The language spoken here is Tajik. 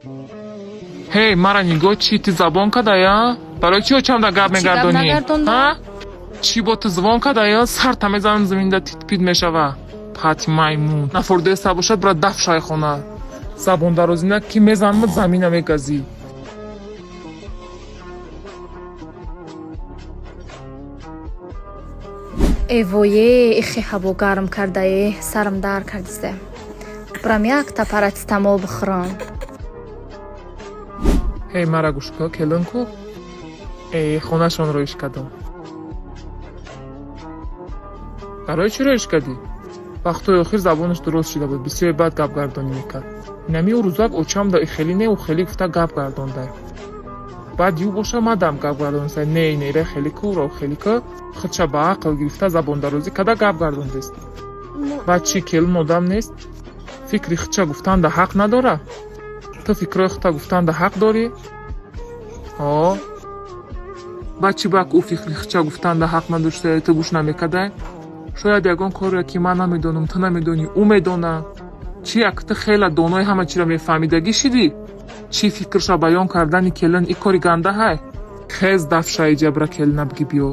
Hey, мара нигоҳ чӣ ти забон кадая? Барои чӣ очамда гап мегардонӣ? Ҳа? Чӣ бо ту звон кадая? Сарта мезанам заминда тит-пит мешава. Пати маймун. Нафурдеста бошад бра даф шайхона. Забон дарозина ки мезанам замина мегази. Эвое, ихе ҳаво гарм кардае, сарам дар кардизе. Брам якта парацетамол бихӯрам. Эй, мара гӯш кӯ, келин ку? Хонашонро иш кардам. барои чиро иш кардӣ? Вақтҳои охир забонаш дуруст шуда буд, бисёри бад гапгардонӣ мекард. Инами ӯ рӯзак очамда ихелӣ не ухелӣ гуфта гапгардондай. баъд ю боша мадам гапгардонсай не нере хелӣ ку ро хелӣ ку худша ба ақл гирифта забондарозӣ када гапгардондест. баъд чӣ келин одам нест? фикри худша гуфтанда ҳақ надора? ту фикрои худта гуфтанда ҳақ дорӣ? баъд чӣ бак ӯ фикри худша гуфтанда ҳақ надоштае ту гӯш намекадай? шояд ягон коре ки ман намедонам ту намедонӣ ӯ медона. чӣ як ту хела донои ҳама чиро мефаҳмидагӣ шидӣ? чӣ фикрша баён кардани келин и кори ганда ҳай? хез дафша иҷа бра келина бигӣ биё.